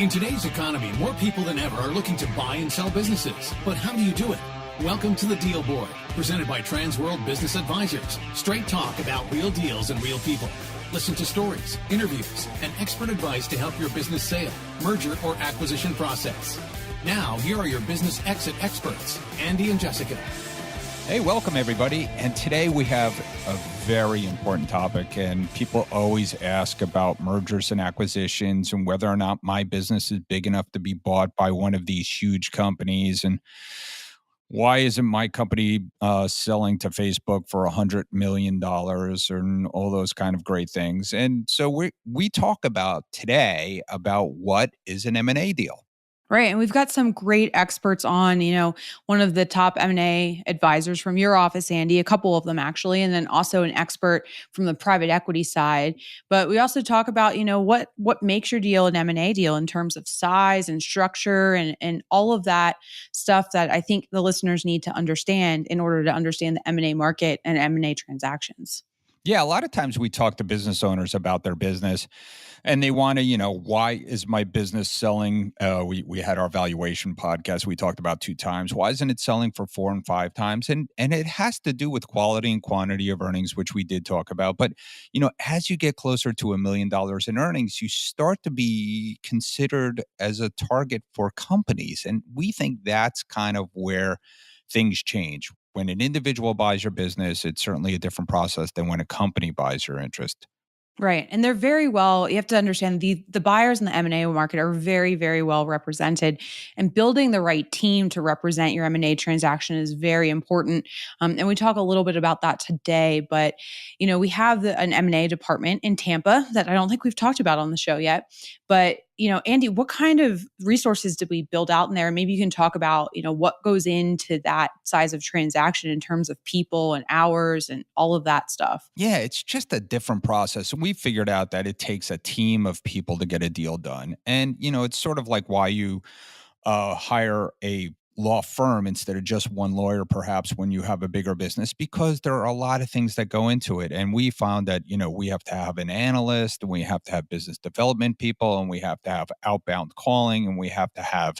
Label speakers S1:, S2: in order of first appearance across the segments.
S1: In today's economy, more people than ever are looking to buy and sell businesses. But how do you do it? Welcome to the Deal Board, presented by Transworld Business Advisors. Straight talk about real deals and real people. Listen to stories, interviews, and expert advice to help your business sale, merger, or acquisition process. Now, here are your business exit experts, Andy and Jessica.
S2: Hey, welcome everybody. And today we have a very important topic, and people always ask about mergers and acquisitions and whether or not my business is big enough to be bought by one of these huge companies. And why isn't my company selling to Facebook for $100 million and all those kind of great things? And so we talk about today about what is an M&A deal.
S3: Right. And we've got some great experts on, one of the top M&A advisors from your office, Andy, a couple of them actually, and then also an expert from the private equity side. But we also talk about, what makes your deal an M&A deal in terms of size and structure and all of that stuff that I think the listeners need to understand in order to understand the M&A market and M&A transactions.
S2: Yeah, a lot of times we talk to business owners about their business and they want to, why is my business selling? We had our valuation podcast we talked about 2 times. Why isn't it selling for 4 and 5 times? And it has to do with quality and quantity of earnings, which we did talk about. But, as you get closer to $1 million in earnings, you start to be considered as a target for companies. And we think that's kind of where things change. When an individual buys your business, it's certainly a different process than when a company buys your interest.
S3: Right. And they're very well, you have to understand the buyers in the M&A market are very, very well represented. And building the right team to represent your M&A transaction is very important. And we talk a little bit about that today. But, we have an M&A department in Tampa that I don't think we've talked about on the show yet. But, Andy, what kind of resources did we build out in there? Maybe you can talk about, what goes into that size of transaction in terms of people and hours and all of that stuff.
S2: Yeah, it's just a different process. And we figured out that it takes a team of people to get a deal done. And, it's sort of like why you hire a law firm instead of just one lawyer, perhaps when you have a bigger business, because there are a lot of things that go into it. And we found that, we have to have an analyst, and we have to have business development people, and we have to have outbound calling, and we have to have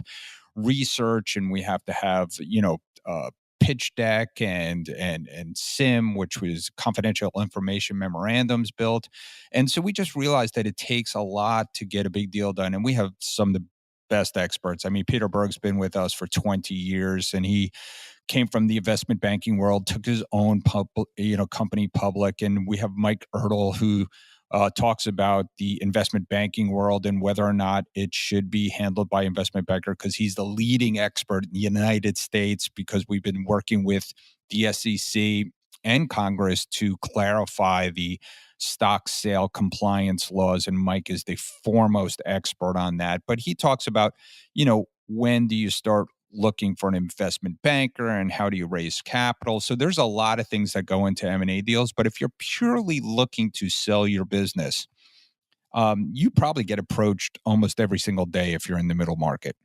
S2: research, and we have to have, pitch deck and SIM, which was confidential information memorandums built. And so we just realized that it takes a lot to get a big deal done. And we have some of the best experts. I mean, Peter Berg's been with us for 20 years, and he came from the investment banking world, took his own company public. And we have Mike Ertel, who talks about the investment banking world and whether or not it should be handled by investment banker, because he's the leading expert in the United States, because we've been working with the SEC and Congress to clarify the stock sale compliance laws. And Mike is the foremost expert on that. But he talks about, when do you start looking for an investment banker and how do you raise capital? So there's a lot of things that go into M&A deals. But if you're purely looking to sell your business, you probably get approached almost every single day if you're in the middle market.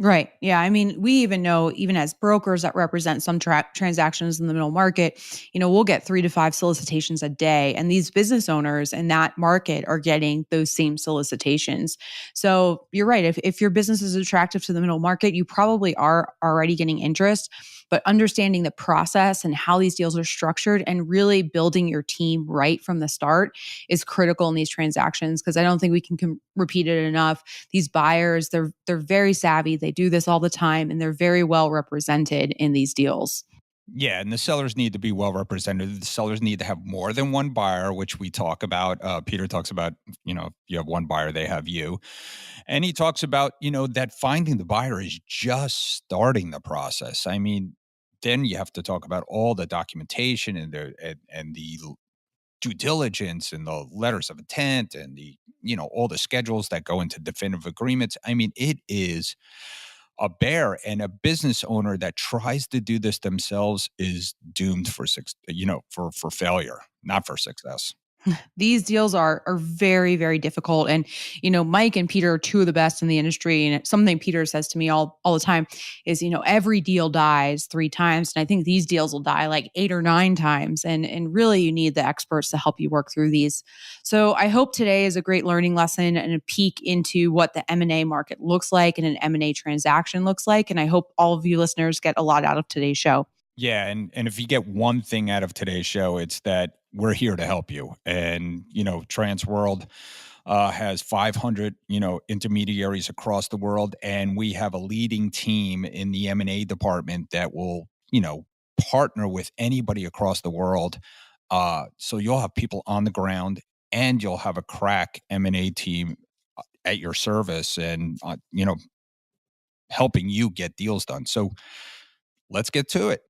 S3: Right. Yeah. I mean, we even know, even as brokers that represent some transactions in the middle market, we'll get 3 to 5 solicitations a day. And these business owners in that market are getting those same solicitations. So you're right. If your business is attractive to the middle market, you probably are already getting interest. But understanding the process and how these deals are structured and really building your team right from the start is critical in these transactions, because I don't think we can repeat it enough. These buyers, they're very savvy. They do this all the time, and they're very well represented in these deals.
S2: Yeah, and the sellers need to be well represented. The sellers need to have more than one buyer, which we talk about. Peter talks about, if you have one buyer, they have you. And he talks about, that finding the buyer is just starting the process. I mean, then you have to talk about all the documentation and the due diligence and the letters of intent and the, all the schedules that go into definitive agreements. I mean, it is a bear, and a business owner that tries to do this themselves is doomed for failure, not for success.
S3: These deals are very, very difficult. And, Mike and Peter are two of the best in the industry. And something Peter says to me all the time is, every deal dies 3 times. And I think these deals will die like 8 or 9 times. And really you need the experts to help you work through these. So I hope today is a great learning lesson and a peek into what the M&A market looks like and an M&A transaction looks like. And I hope all of you listeners get a lot out of today's show.
S2: Yeah, and if you get one thing out of today's show, it's that we're here to help you. And Transworld has 500 intermediaries across the world, and we have a leading team in the M&A department that will partner with anybody across the world. So you'll have people on the ground, and you'll have a crack M&A team at your service, and helping you get deals done. So let's get to it.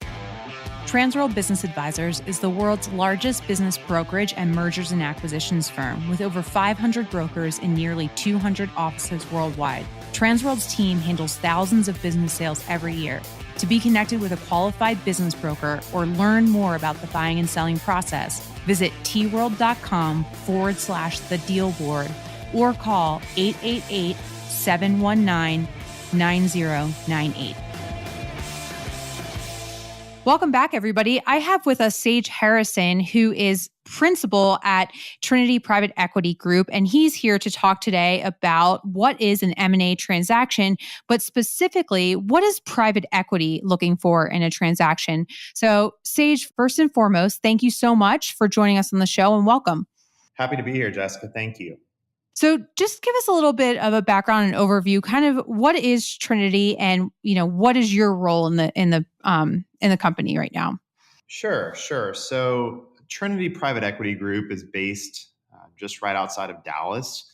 S3: Transworld Business Advisors is the world's largest business brokerage and mergers and acquisitions firm with over 500 brokers in nearly 200 offices worldwide. Transworld's team handles thousands of business sales every year. To be connected with a qualified business broker or learn more about the buying and selling process, visit tworld.com/the deal board or call 888-719-9098. Welcome back, everybody. I have with us Sage Harrison, who is principal at Trinity Private Equity Group, and he's here to talk today about what is an M&A transaction, but specifically, what is private equity looking for in a transaction? So, Sage, first and foremost, thank you so much for joining us on the show, and welcome.
S4: Happy to be here, Jessica. Thank you.
S3: So just give us a little bit of a background and overview, kind of what is Trinity and, what is your role in the company right now?
S4: Sure. So Trinity Private Equity Group is based just right outside of Dallas.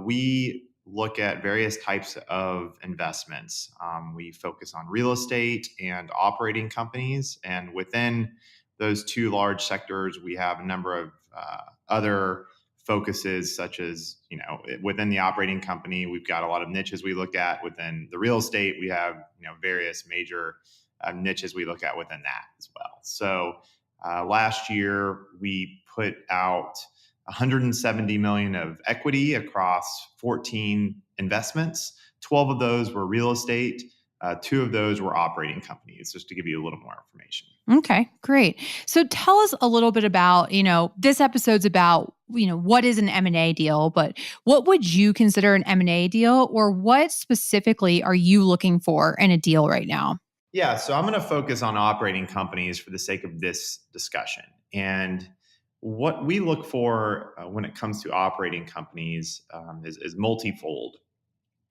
S4: We look at various types of investments. We focus on real estate and operating companies. And within those two large sectors, we have a number of other focuses, such as, within the operating company, we've got a lot of niches we look at. Within the real estate, we have, various major niches we look at within that as well. So last year, we put out $170 million of equity across 14 investments. 12 of those were real estate. 2 of those were operating companies, just to give you a little more information.
S3: Okay, great. So tell us a little bit about, this episode's about, what is an M&A deal, but what would you consider an M&A deal, or what specifically are you looking for in a deal right now?
S4: Yeah, so I'm going to focus on operating companies for the sake of this discussion. And what we look for when it comes to operating companies is multifold.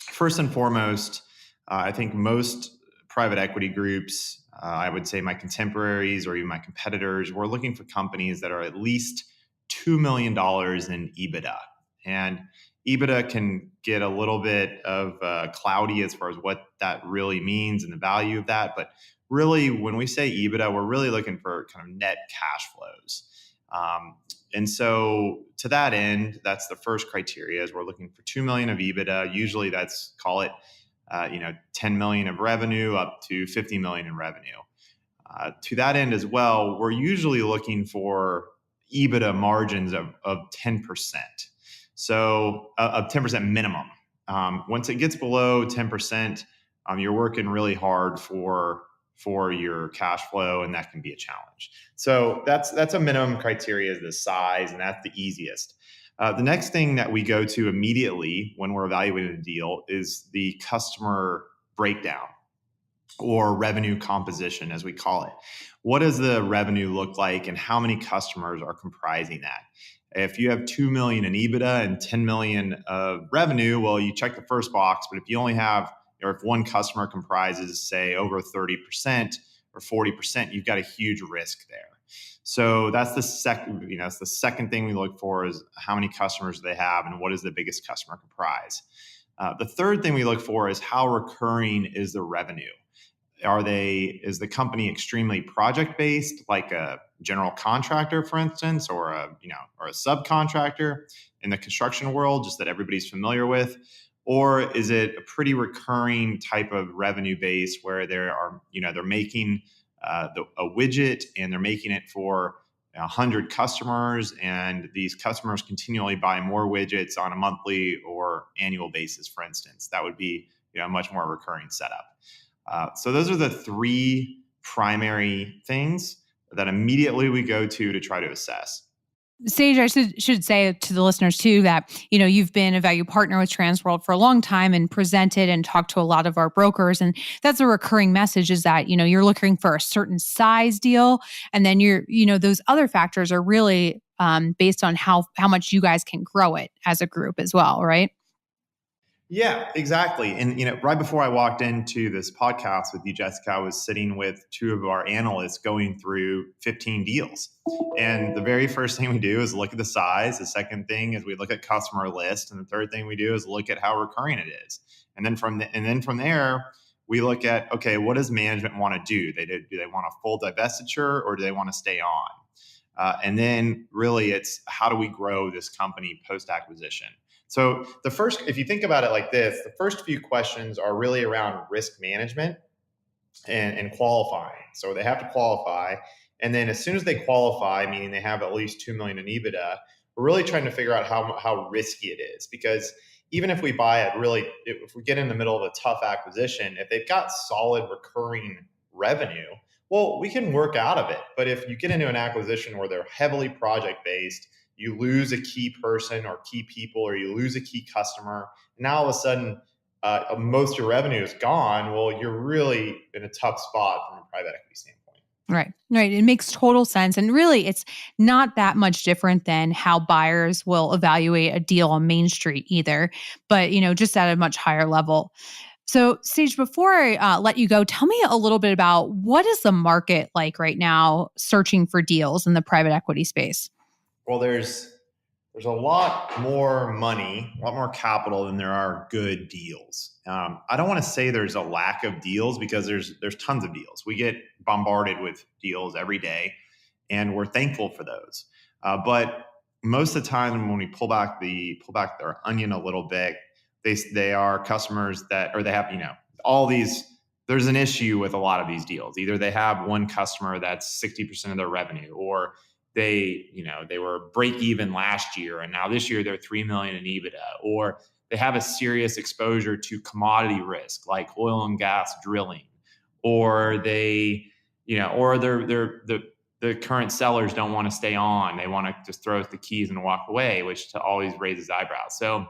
S4: First and foremost, I think most private equity groups, I would say my contemporaries or even my competitors, we're looking for companies that are at least $2 million in EBITDA. And EBITDA can get a little bit of cloudy as far as what that really means and the value of that. But really, when we say EBITDA, we're really looking for kind of net cash flows. And so to that end, that's the first criteria, is we're looking for 2 million of EBITDA. Usually that's, call it, 10 million of revenue up to 50 million in revenue. To that end as well, we're usually looking for EBITDA margins of 10%. So of 10% minimum. Once it gets below 10%, you're working really hard for your cash flow, and that can be a challenge. So that's a minimum criteria, is the size, and that's the easiest. The next thing that we go to immediately when we're evaluating a deal is the customer breakdown, or revenue composition, as we call it. What does the revenue look like, and how many customers are comprising that? If you have 2 million in EBITDA and 10 million of revenue, well, you check the first box. But if you only have, or if one customer comprises, say, over 30% or 40%, you've got a huge risk there. So that's the second, that's the second thing we look for, is how many customers they have and what does the biggest customer comprise. The third thing we look for is how recurring is the revenue. Is the company extremely project-based, like a general contractor, for instance, or a subcontractor in the construction world, just that everybody's familiar with? Or is it a pretty recurring type of revenue base where they're making a widget, and they're making it for 100 customers, and these customers continually buy more widgets on a monthly or annual basis, for instance. That would be a much more recurring setup. So those are the three primary things that immediately we go to try to assess.
S3: Sage, I should say to the listeners too that, you've been a value partner with Transworld for a long time and presented and talked to a lot of our brokers. And that's a recurring message is that, you're looking for a certain size deal. And then those other factors are really based on how much you guys can grow it as a group as well, right?
S4: Yeah, exactly. And right before I walked into this podcast with you, Jessica, I was sitting with two of our analysts going through 15 deals. And the very first thing we do is look at the size. The second thing is we look at customer list, and the third thing we do is look at how recurring it is. And then from there, we look at, okay, what does management want to do? Do they want a full divestiture, or do they want to stay on? And then really it's how do we grow this company post-acquisition? So if you think about it like this, the first few questions are really around risk management and qualifying. So they have to qualify. And then as soon as they qualify, meaning they have at least 2 million in EBITDA, we're really trying to figure out how risky it is. Because even if we buy it if we get in the middle of a tough acquisition, if they've got solid recurring revenue, well, we can work out of it. But if you get into an acquisition where they're heavily project-based, you lose a key person or key people, or you lose a key customer, and now all of a sudden most of your revenue is gone, well, you're really in a tough spot from a private equity standpoint.
S3: Right. It makes total sense. And really, it's not that much different than how buyers will evaluate a deal on Main Street either, but, just at a much higher level. So, Sage, before I let you go, tell me a little bit about what is the market like right now searching for deals in the private equity space?
S4: Well, there's a lot more money, a lot more capital than there are good deals. I don't want to say there's a lack of deals, because there's tons of deals. We get bombarded with deals every day, and we're thankful for those. But most of the time, when we pull back their onion a little bit, they are customers or they have all these. There's an issue with a lot of these deals. Either they have one customer that's 60% of their revenue, or they were break even last year and now this year they're 3 million in EBITDA, or they have a serious exposure to commodity risk like oil and gas drilling, or the current sellers don't want to stay on. They want to just throw the keys and walk away, which always raises eyebrows. So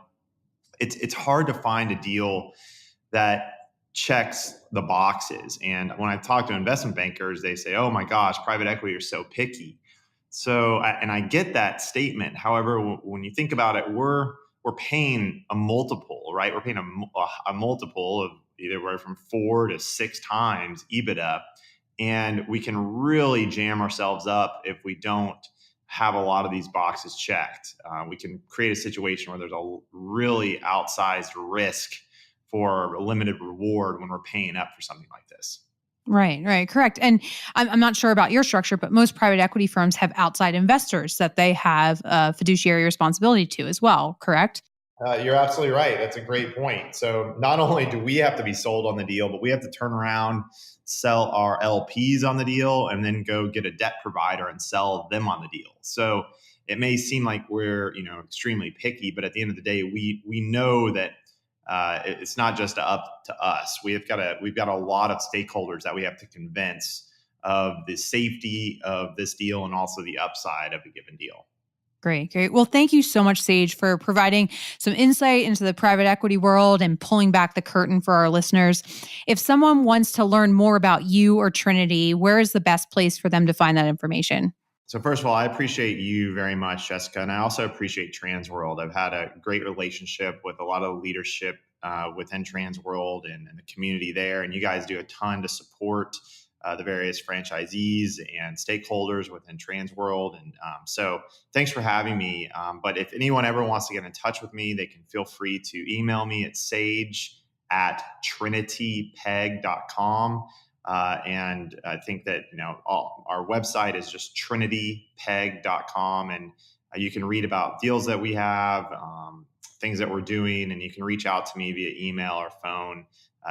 S4: it's hard to find a deal that checks the boxes. And when I talk to investment bankers, they say, oh my gosh, private equity are so picky. So, and I get that statement. However, when you think about it, we're paying a multiple, right? We're paying a multiple of either from 4 to 6 times EBITDA. And we can really jam ourselves up if we don't have a lot of these boxes checked. We can create a situation where there's a really outsized risk for a limited reward when we're paying up for something like this.
S3: Right, correct. And I'm not sure about your structure, but most private equity firms have outside investors that they have a fiduciary responsibility to as well, correct?
S4: You're absolutely right. That's a great point. So not only do we have to be sold on the deal, but we have to turn around, sell our LPs on the deal, and then go get a debt provider and sell them on the deal. So it may seem like we're extremely picky, but at the end of the day, we know that it's not just up to us. We've got a lot of stakeholders that we have to convince of the safety of this deal and also the upside of a given deal.
S3: Great. Well, thank you so much, Sage, for providing some insight into the private equity world and pulling back the curtain for our listeners. If someone wants to learn more about you or Trinity, where is the best place for them to find that information?
S4: So first of all, I appreciate you very much, Jessica, and I also appreciate Transworld. I've had a great relationship with a lot of leadership within Transworld and the community there, and you guys do a ton to support the various franchisees and stakeholders within Transworld. And so thanks for having me. But if anyone ever wants to get in touch with me, they can feel free to email me at sage@trinitypeg.com. And I think that, our website is just trinitypeg.com. And you can read about deals that we have, things that we're doing, and you can reach out to me via email or phone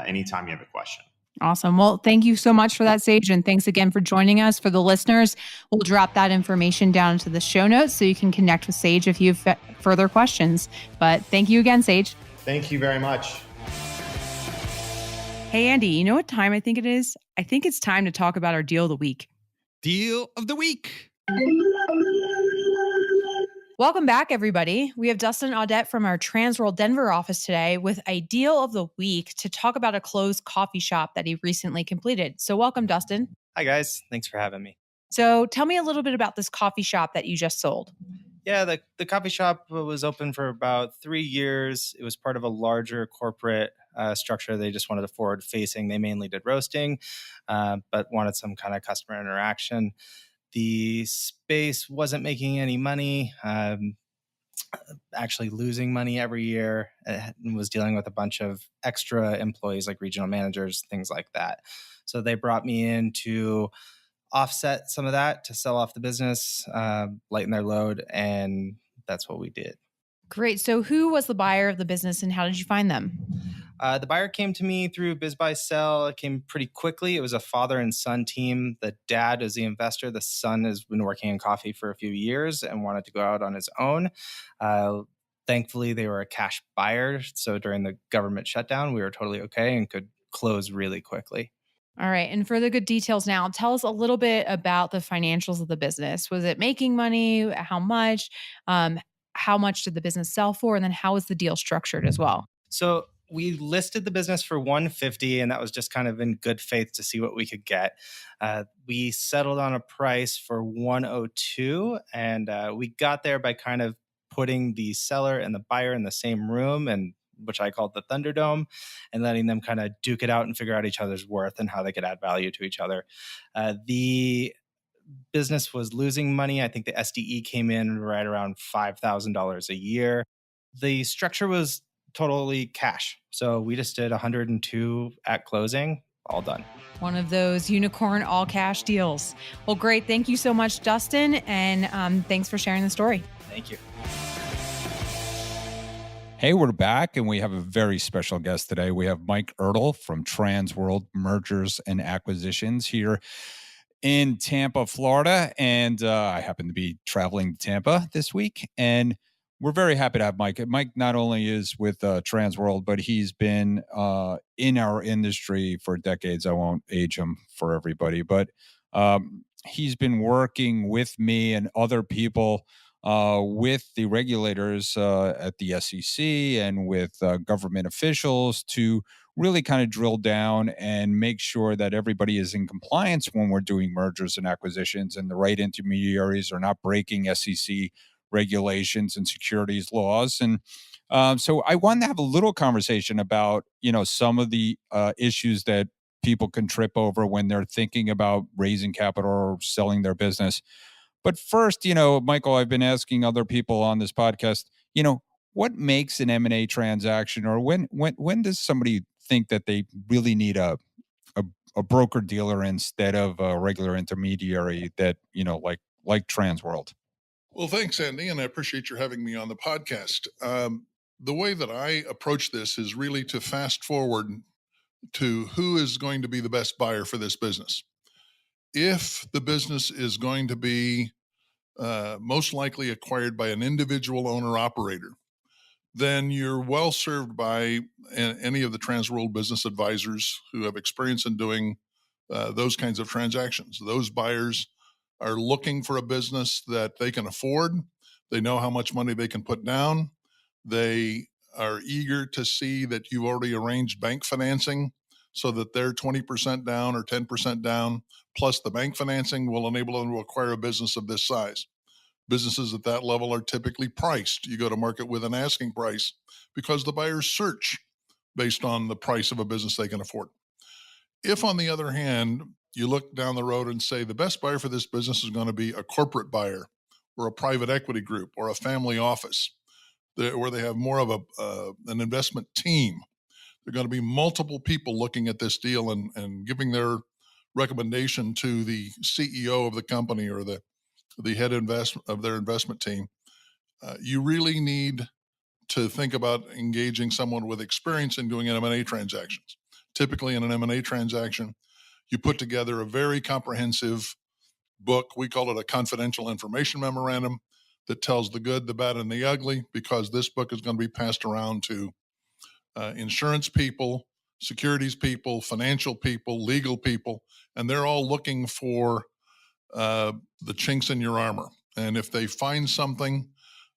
S4: anytime you have a question.
S3: Awesome. Well, thank you so much for that, Sage. And thanks again for joining us. For the listeners, we'll drop that information down into the show notes so you can connect with Sage if you have further questions. But thank you again, Sage.
S4: Thank you very much.
S3: Hey, Andy, you know what time I think it is? I think it's time to talk about our deal of the week.
S2: Deal of the week.
S3: Welcome back, everybody. We have Dustin Audet from our Transworld Denver office today with a deal of the week to talk about a closed coffee shop that he recently completed. So welcome, Dustin.
S5: Hi, guys. Thanks for having me.
S3: So tell me a little bit about this coffee shop that you just sold.
S5: Yeah, the coffee shop was open for about 3 years. It was part of a larger corporate structure. They just wanted a forward facing. They mainly did roasting, but wanted some kind of customer interaction. The space wasn't making any money, actually losing money every year. It was dealing with a bunch of extra employees like regional managers, things like that. So they brought me in to offset some of that, to sell off the business, lighten their load, and that's what we did.
S3: Great. So who was the buyer of the business and how did you find them?
S5: The buyer came to me through BizBuySell. It came pretty quickly. It was a father and son team. The dad is the investor. The son has been working in coffee for a few years and wanted to go out on his own. Thankfully, they were a cash buyer. So during the government shutdown, we were totally okay and could close really quickly.
S3: All right. And for the good details now, tell us a little bit about the financials of the business. Was it making money? How much? How much did the business sell for? And then how was the deal structured as well?
S5: So we listed the business for $150, and that was just kind of in good faith to see what we could get. We settled on a price for $102, and we got there by kind of putting the seller and the buyer in the same room, and which I called the Thunderdome, and letting them kind of duke it out and figure out each other's worth and how they could add value to each other. The business was losing money. I think the SDE came in right around $5,000 a year. The structure was totally cash. So we just did 102 at closing, all done.
S3: One of those unicorn all cash deals. Well, great. Thank you so much, Dustin. And thanks for sharing the story.
S5: Thank you.
S2: Hey, we're back, and we have a very special guest today. We have Mike Ertel from Transworld Mergers and Acquisitions here in Tampa, Florida. And I happen to be traveling to Tampa this week, and we're very happy to have Mike. Mike not only is with Transworld, but he's been in our industry for decades. I won't age him for everybody, but he's been working with me and other people with the regulators at the SEC and with government officials to really kind of drill down and make sure that everybody is in compliance when we're doing mergers and acquisitions, and the right intermediaries are not breaking SEC regulations and securities laws. And so I wanted to have a little conversation about, some of the issues that people can trip over when they're thinking about raising capital or selling their business. But first, Michael, I've been asking other people on this podcast, what makes an M&A transaction, or when does somebody think that they really need a broker dealer instead of a regular intermediary that, like Transworld?
S6: Well, thanks, Andy, and I appreciate your having me on the podcast. The way that I approach this is really to fast forward to who is going to be the best buyer for this business. If the business is going to be most likely acquired by an individual owner-operator, then you're well served by any of the Transworld Business Advisors who have experience in doing those kinds of transactions. Those buyers are looking for a business that they can afford. They know how much money they can put down. They are eager to see that you've already arranged bank financing so that they're 20% down or 10% down, plus the bank financing will enable them to acquire a business of this size. Businesses at that level are typically priced. You go to market with an asking price because the buyers search based on the price of a business they can afford. If, on the other hand, you look down the road and say the best buyer for this business is going to be a corporate buyer or a private equity group or a family office where they have more of an investment team, there are going to be multiple people looking at this deal and giving their recommendation to the CEO of the company or the head of their investment team. You really need to think about engaging someone with experience in doing M&A transactions. typically in an M&A transaction, you put together a very comprehensive book. We call it a confidential information memorandum that tells the good, the bad, and the ugly, because this book is going to be passed around to insurance people, securities people, financial people, legal people, and they're all looking for the chinks in your armor. And if they find something,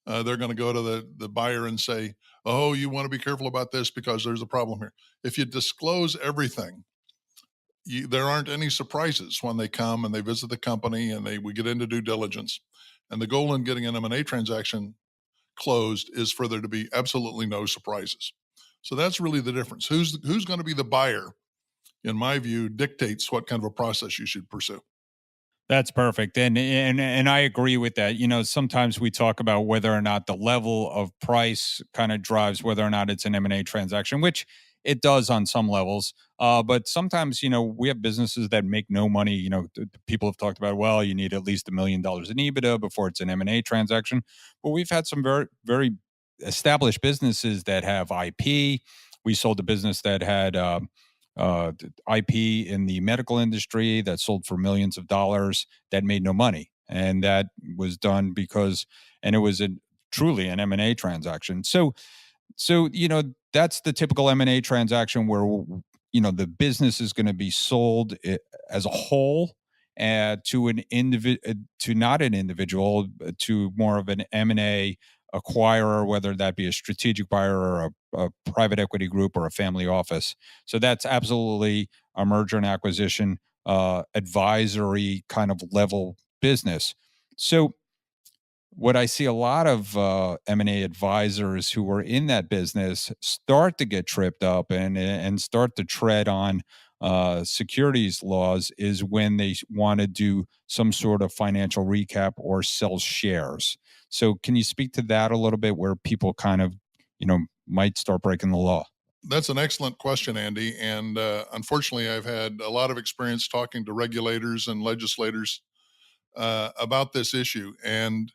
S6: they're going to go to the buyer and say, oh, you want to be careful about this because there's a problem here. If you disclose everything, there aren't any surprises when they come and they visit the company and we get into due diligence. And the goal in getting an M&A transaction closed is for there to be absolutely no surprises. So that's really the difference. Who's going to be the buyer, in my view, dictates what kind of a process you should pursue.
S2: That's perfect. And I agree with that. Sometimes we talk about whether or not the level of price kind of drives whether or not it's an M&A transaction, which it does on some levels. But sometimes, we have businesses that make no money. People have talked about, well, you need at least $1 million in EBITDA before it's an M&A transaction. But we've had some very, very established businesses that have IP. We sold a business that had IP in the medical industry that sold for millions of dollars that made no money. And that was done and it was truly an M&A transaction. So, that's the typical M&A transaction where, the business is going to be sold as a whole to not an individual, to more of an M&A acquirer, whether that be a strategic buyer or a private equity group or a family office. So that's absolutely a merger and acquisition advisory kind of level business. So what I see a lot of M&A advisors who are in that business start to get tripped up and start to tread on securities laws is when they want to do some sort of financial recap or sell shares. So can you speak to that a little bit, where people kind of, might start breaking the law?
S6: That's an excellent question, Andy. And unfortunately, I've had a lot of experience talking to regulators and legislators about this issue. And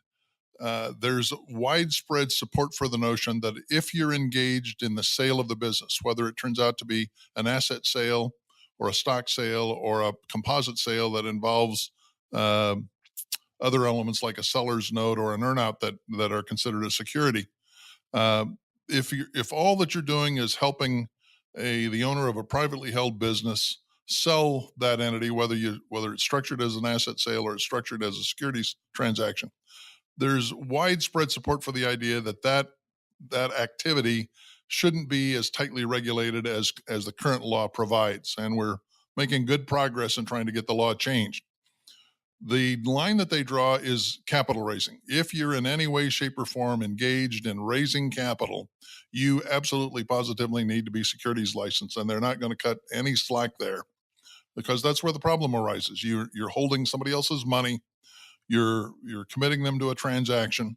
S6: there's widespread support for the notion that if you're engaged in the sale of the business, whether it turns out to be an asset sale or a stock sale or a composite sale that involves other elements like a seller's note or an earnout that are considered a security, if all that you're doing is helping the owner of a privately held business sell that entity, whether it's structured as an asset sale or it's structured as a securities transaction, there's widespread support for the idea that activity shouldn't be as tightly regulated as the current law provides. And we're making good progress in trying to get the law changed. The line that they draw is capital raising. If you're in any way, shape, or form engaged in raising capital, you absolutely positively need to be securities licensed, and they're not going to cut any slack there, because that's where the problem arises. You're holding somebody else's money. You're committing them to a transaction,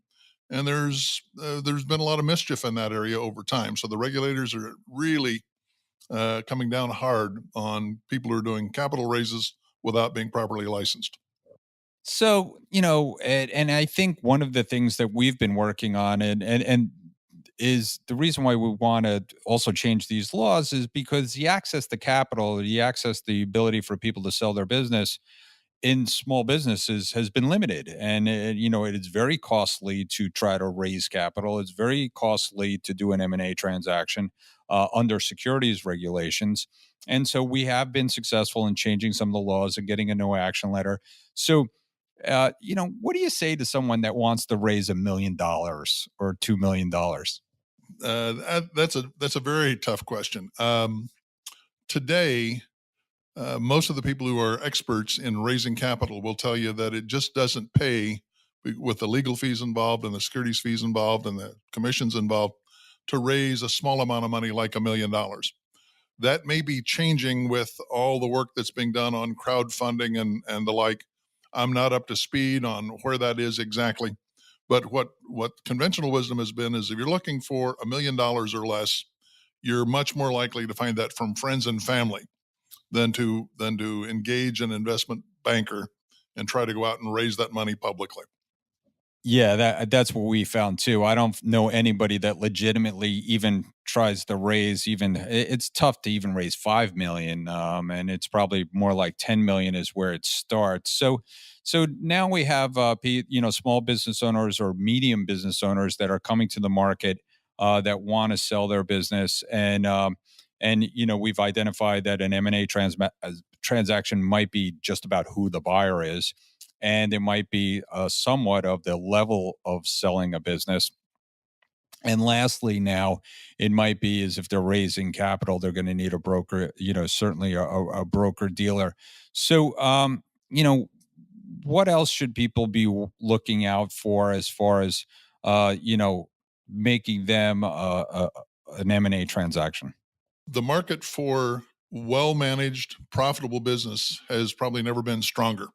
S6: and there's been a lot of mischief in that area over time. So the regulators are really coming down hard on people who are doing capital raises without being properly licensed.
S2: So, and I think one of the things that we've been working on and is the reason why we want to also change these laws is because the access to capital, the access, the ability for people to sell their business in small businesses has been limited. And, it is very costly to try to raise capital. It's very costly to do an M&A transaction under securities regulations. And so we have been successful in changing some of the laws and getting a no action letter. So, what do you say to someone that wants to raise $1 million or $2 million?
S6: That's a very tough question. Today, most of the people who are experts in raising capital will tell you that it just doesn't pay, with the legal fees involved and the securities fees involved and the commissions involved, to raise a small amount of money like $1 million. That may be changing with all the work that's being done on crowdfunding and the like. I'm not up to speed on where that is exactly. But what conventional wisdom has been is if you're looking for $1 million or less, you're much more likely to find that from friends and family than to engage an investment banker and try to go out and raise that money publicly.
S2: Yeah, that's what we found too. I don't know anybody that legitimately even tries to raise even. It's tough to even raise 5 million, and it's probably more like 10 million is where it starts. So now we have small business owners or medium business owners that are coming to the market that want to sell their business, and we've identified that an M&A transaction might be just about who the buyer is, and it might be somewhat of the level of selling a business. And lastly, now it might be as if they're raising capital, they're going to need a broker, certainly a broker dealer. So, what else should people be looking out for as far as, making them an M&A transaction?
S6: The market for well-managed, profitable business has probably never been stronger.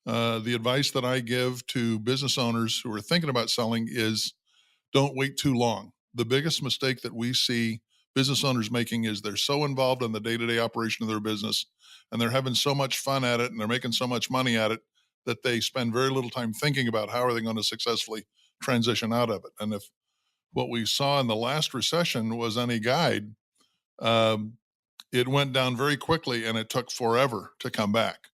S6: The advice that I give to business owners who are thinking about selling is don't wait too long. The biggest mistake that we see business owners making is they're so involved in the day-to-day operation of their business, and they're having so much fun at it, and they're making so much money at it, that they spend very little time thinking about how are they going to successfully transition out of it. And if what we saw in the last recession was any guide, um, it went down very quickly and it took forever to come back.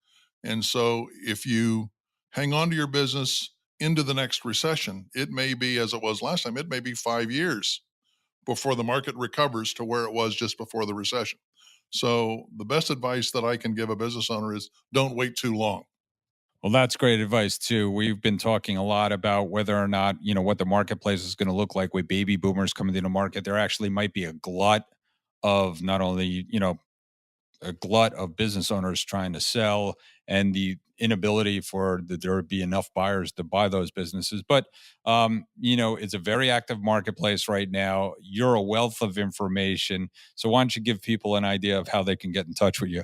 S6: And so if you hang on to your business into the next recession, it may be, as it was last time, it may be 5 years before the market recovers to where it was just before the recession. So the best advice that I can give a business owner is don't wait too long.
S2: Well, that's great advice too. We've been talking a lot about whether or not, what the marketplace is going to look like with baby boomers coming into the market. There actually might be a glut of not only, a glut of business owners trying to sell and the inability for there to be enough buyers to buy those businesses. But, it's a very active marketplace right now. You're a wealth of information. So why don't you give people an idea of how they can get in touch with you?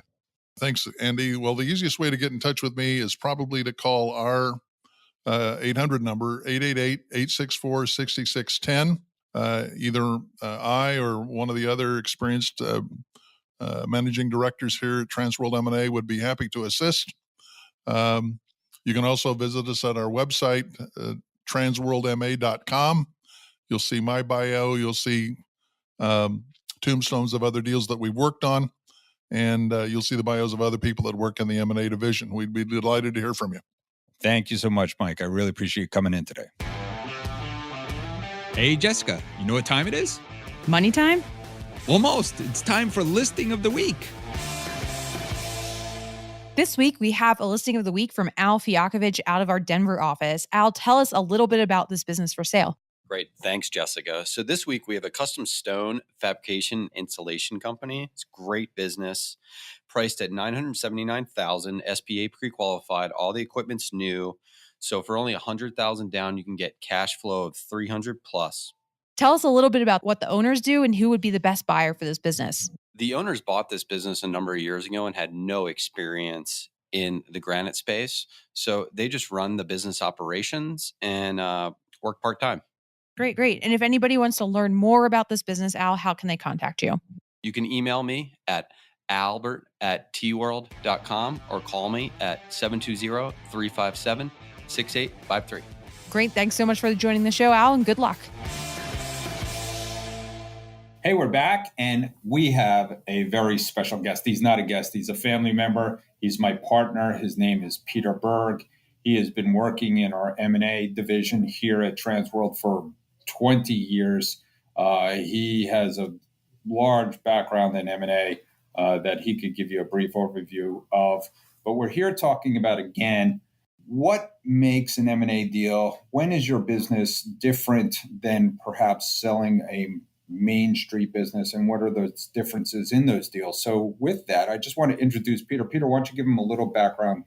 S6: Thanks, Andy. Well, the easiest way to get in touch with me is probably to call our 800 number, 888-864-6610. Either I or one of the other experienced managing directors here at Transworld M&A would be happy to assist. You can also visit us at our website, transworldma.com. You'll see my bio. You'll see tombstones of other deals that we've worked on, and you'll see the bios of other people that work in the M&A division. We'd be delighted to hear from you.
S2: Thank you so much, Mike. I really appreciate you coming in today. Hey, Jessica, you know what time it is?
S3: Money time?
S2: Almost. It's time for listing of the week.
S3: This week, we have a listing of the week from Al Fialkovich out of our Denver office. Al, tell us a little bit about this business for sale.
S7: Great. Thanks, Jessica. So this week we have a custom stone fabrication installation company. It's great business, priced at $979,000, SBA pre-qualified. All the equipment's new. So for only $100,000 down, you can get cash flow of $300 plus.
S3: Tell us a little bit about what the owners do and who would be the best buyer for this business.
S7: The owners bought this business a number of years ago and had no experience in the granite space. So they just run the business operations and work part-time.
S3: Great. And if anybody wants to learn more about this business, Al, how can they contact you?
S7: You can email me at albert@tworld.com or call me at 720-357-6853.
S3: Great. Thanks so much for joining the show, Al, and good luck.
S2: Hey, we're back, and we have a very special guest. He's not a guest. He's a family member. He's my partner. His name is Peter Berg. He has been working in our M&A division here at Transworld for 20 years. He has a large background in M&A that he could give you a brief overview of. But we're here talking about, again, what makes an M&A deal? When is your business different than perhaps selling a Main Street business, and what are those differences in those deals? So with that, I just want to introduce Peter. Peter, why don't you give him a little background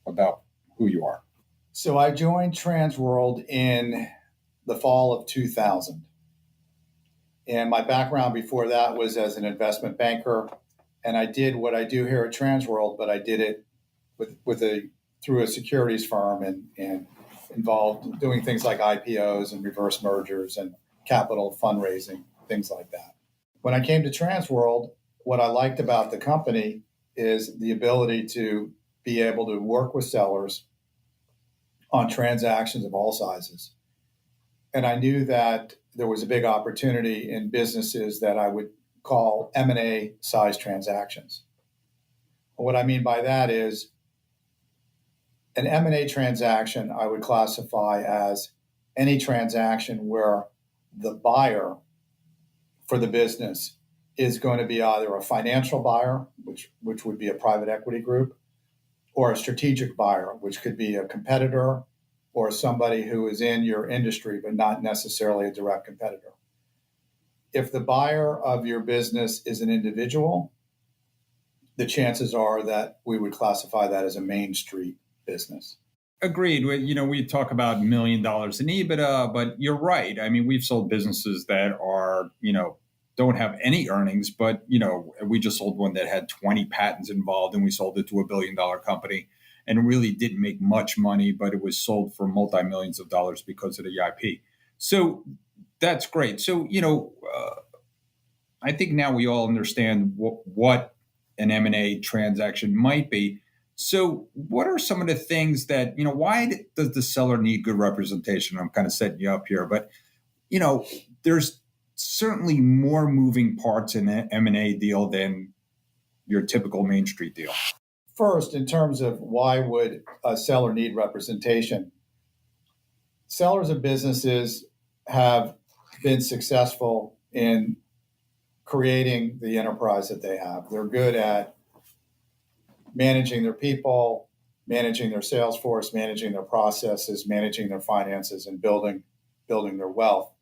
S2: about who you are?
S8: So I joined Transworld in the fall of 2000. And my background before that was as an investment banker. And I did what I do here at Transworld, but I did it through a securities firm and involved doing things like IPOs and reverse mergers and capital fundraising, things like that. When I came to Transworld, what I liked about the company is the ability to be able to work with sellers on transactions of all sizes. And I knew that there was a big opportunity in businesses that I would call M&A size transactions. What I mean by that is an M&A transaction I would classify as any transaction where the buyer for the business is going to be either a financial buyer, which would be a private equity group, or a strategic buyer, which could be a competitor or somebody who is in your industry, but not necessarily a direct competitor. If the buyer of your business is an individual, the chances are that we would classify that as a Main Street business.
S2: Agreed. We talk about $1 million in EBITDA, but you're right. I mean, we've sold businesses that are, don't have any earnings, but, we just sold one that had 20 patents involved, and we sold it to a $1 billion company and really didn't make much money, but it was sold for multi-millions of dollars because of the IP. So that's great. So, I think now we all understand what an M&A transaction might be. So what are some of the things that, why does the seller need good representation? I'm kind of setting you up here, but, there's certainly more moving parts in an M&A deal than your typical Main Street deal.
S8: First, in terms of why would a seller need representation, sellers of businesses have been successful in creating the enterprise that they have. They're good at managing their people, managing their sales force, managing their processes, managing their finances, and building their wealth.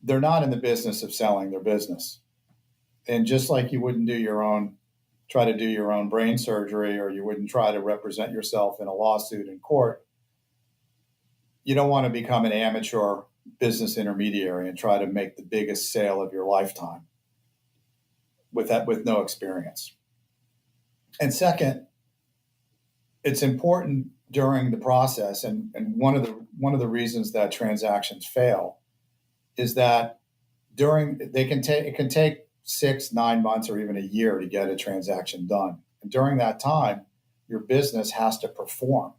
S8: They're not in the business of selling their business. And just like you wouldn't try to do your own brain surgery, or you wouldn't try to represent yourself in a lawsuit in court, you don't want to become an amateur business intermediary and try to make the biggest sale of your lifetime with no experience. And second, it's important during the process, and one of the reasons that transactions fail is that it can take 6-9 months or even a year to get a transaction done. And during that time, your business has to perform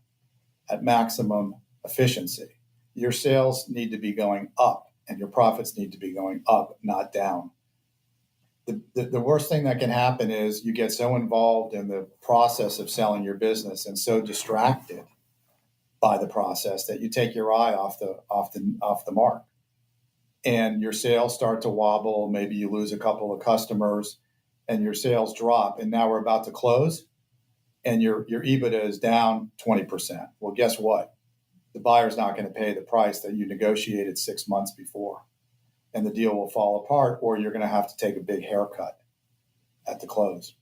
S8: at maximum efficiency. Your sales need to be going up and your profits need to be going up, not down. The worst thing that can happen is you get so involved in the process of selling your business and so distracted by the process that you take your eye off the mark, and your sales start to wobble. Maybe you lose a couple of customers and your sales drop, and now we're about to close and your EBITDA is down 20%. Well, guess what? The buyer's not going to pay the price that you negotiated 6 months before, and the deal will fall apart, or you're going to have to take a big haircut at the close.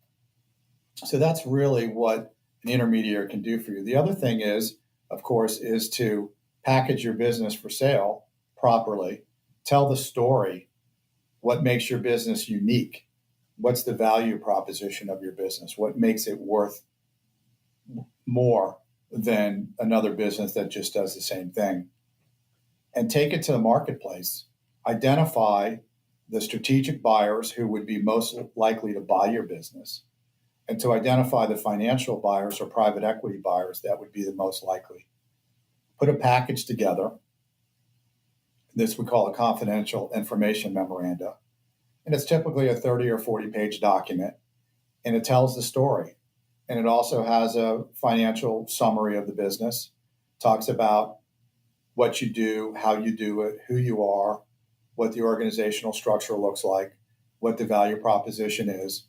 S8: So that's really what an intermediary can do for you. The other thing is, of course, is to package your business for sale properly, tell the story, what makes your business unique, what's the value proposition of your business, what makes it worth more than another business that just does the same thing, and take it to the marketplace. Identify the strategic buyers who would be most likely to buy your business, and to identify the financial buyers or private equity buyers that would be the most likely. Put a package together. This we call a confidential information memorandum. And it's typically a 30 or 40 page document, and it tells the story. And it also has a financial summary of the business, talks about what you do, how you do it, who you are, what the organizational structure looks like, what the value proposition is.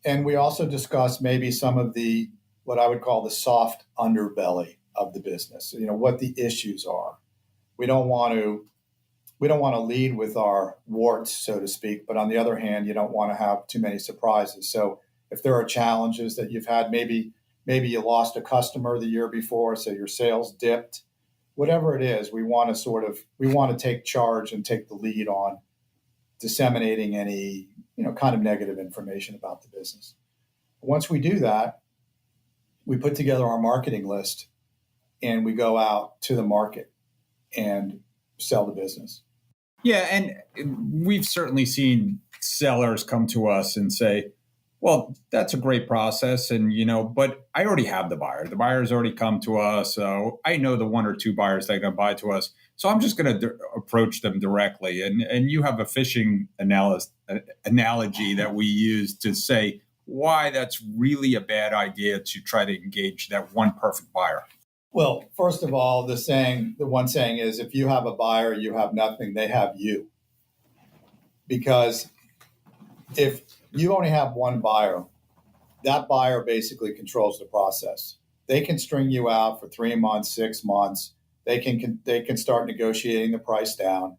S8: And we also discuss maybe some of the, what I would call the soft underbelly of the business, what the issues are. We don't want to lead with our warts, so to speak, but on the other hand, you don't want to have too many surprises. So if there are challenges that you've had, maybe you lost a customer the year before, so your sales dipped, whatever it is, we want to take charge and take the lead on disseminating any, kind of negative information about the business. Once we do that, we put together our marketing list and we go out to the market and sell the business.
S2: Yeah, and we've certainly seen sellers come to us and say, Well, that's a great process. And, but I already have the buyer. The buyer's already come to us. So I know the one or two buyers that are going to buy to us. So I'm just going to approach them directly. And you have a fishing analogy that we use to say why that's really a bad idea to try to engage that one perfect buyer.
S8: Well, first of all, the one saying is, if you have a buyer, you have nothing, they have you. Because if you only have one buyer, that buyer basically controls the process. They can string you out for 3 months, 6 months. They can start negotiating the price down.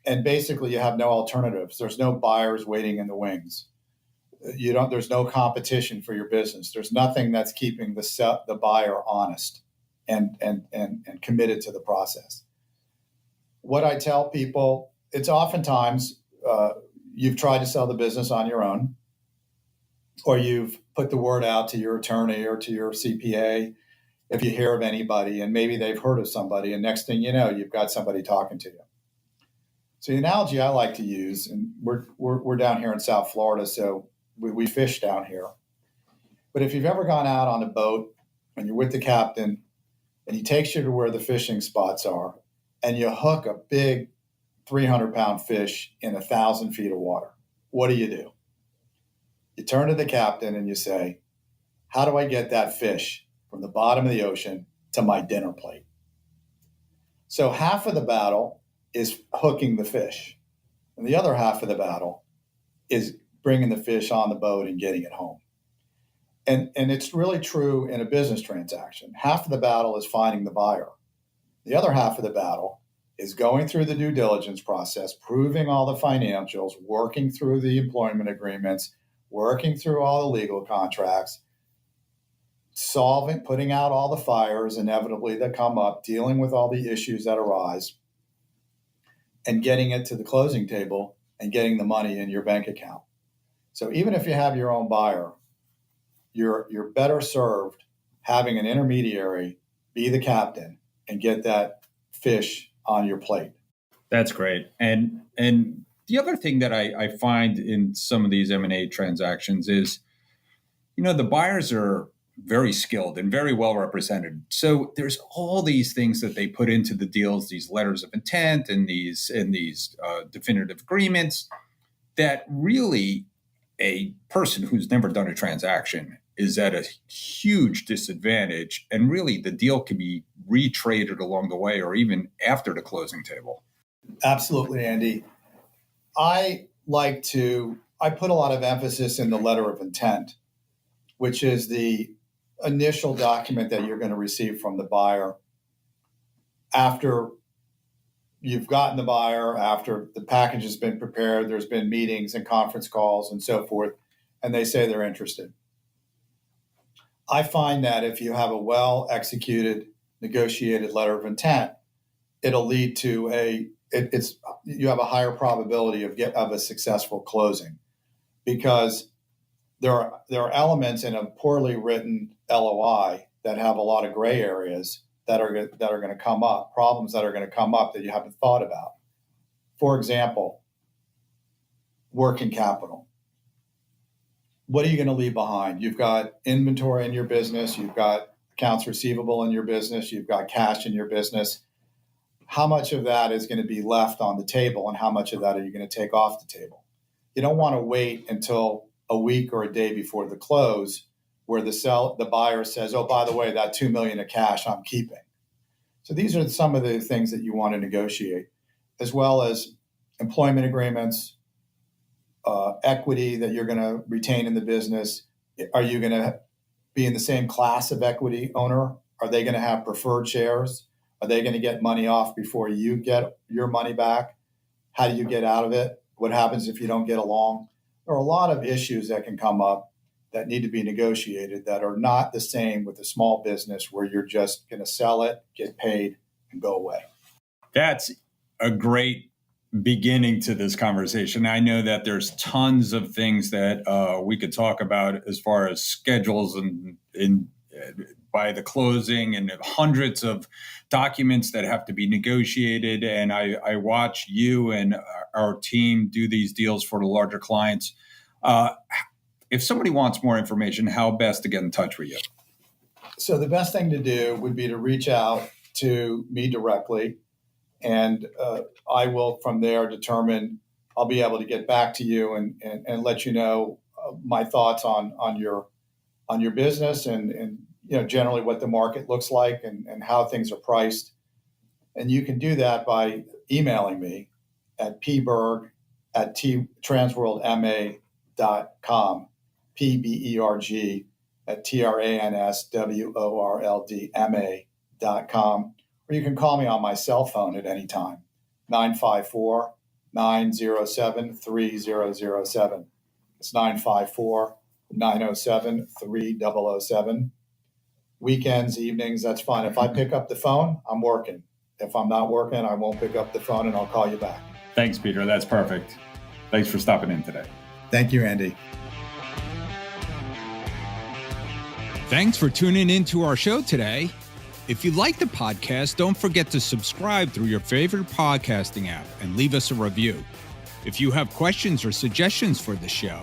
S8: And basically you have no alternatives. There's no buyers waiting in the wings. There's no competition for your business. There's nothing that's keeping the buyer honest and committed to the process. What I tell people, it's oftentimes you've tried to sell the business on your own, or you've put the word out to your attorney or to your CPA if you hear of anybody, and maybe they've heard of somebody, and next thing you know, you've got somebody talking to you. So the analogy I like to use, and we're down here in South Florida, so we fish down here. But if you've ever gone out on a boat and you're with the captain and he takes you to where the fishing spots are and you hook a big 300-pound fish in 1,000 feet of water, what do? You turn to the captain and you say, how do I get that fish from the bottom of the ocean to my dinner plate? So half of the battle is hooking the fish, and the other half of the battle is bringing the fish on the boat and getting it home. And it's really true in a business transaction. Half of the battle is finding the buyer. The other half of the battle is going through the due diligence process, proving all the financials, working through the employment agreements, working through all the legal contracts, putting out all the fires inevitably that come up, dealing with all the issues that arise, and getting it to the closing table and getting the money in your bank account. So even if you have your own buyer, you're better served having an intermediary be the captain and get that fish on your plate.
S2: That's great. And the other thing that I find in some of these M&A transactions is, the buyers are very skilled and very well represented. So there's all these things that they put into the deals, these letters of intent and these definitive agreements, that really a person who's never done a transaction is at a huge disadvantage. And really the deal can be retraded along the way or even after the closing table.
S8: Absolutely, Andy. I put a lot of emphasis in the letter of intent, which is the initial document that you're going to receive from the buyer after you've gotten the buyer, after the package has been prepared, there's been meetings and conference calls and so forth, and they say they're interested. I find that if you have a well-executed, negotiated letter of intent, it'll lead to you have a higher probability of a successful closing, because there are elements in a poorly written LOI that have a lot of gray areas that are going to come up, problems that are going to come up that you haven't thought about. For example, working capital. What are you going to leave behind? You've got inventory in your business, you've got accounts receivable in your business, you've got cash in your business. How much of that is going to be left on the table, and how much of that are you going to take off the table? You don't want to wait until a week or a day before the close where the buyer says, oh, by the way, that $2 million of cash I'm keeping. So these are some of the things that you want to negotiate, as well as employment agreements, equity that you're going to retain in the business. Are you going to be in the same class of equity owner? Are they going to have preferred shares? Are they going to get money off before you get your money back? How do you get out of it? What happens if you don't get along? There are a lot of issues that can come up that need to be negotiated that are not the same with a small business where you're just going to sell it, get paid, and go away.
S2: That's a great beginning to this conversation. I know that there's tons of things that we could talk about as far as schedules and by the closing, and hundreds of documents that have to be negotiated. And I watch you and our team do these deals for the larger clients. if somebody wants more information, how best to get in touch with you?
S8: So the best thing to do would be to reach out to me directly, and I will from there determine. I'll be able to get back to you and let you know my thoughts on your business and generally what the market looks like and how things are priced. And you can do that by emailing me at pberg@transworldma.com, pberg@transworldma.com, or you can call me on my cell phone at any time, 954-907-3007. It's 954-907-3007. Weekends, evenings, that's fine. If I pick up the phone, I'm working. If I'm not working, I won't pick up the phone and I'll call you back.
S2: Thanks, Peter. That's perfect. Thanks for stopping in today.
S8: Thank you, Andy.
S2: Thanks for tuning in to our show today. If you like the podcast, don't forget to subscribe through your favorite podcasting app and leave us a review. If you have questions or suggestions for the show,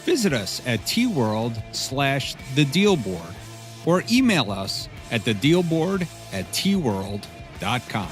S2: visit us at tworld/thedealboard or email us at thedealboard@tworld.com.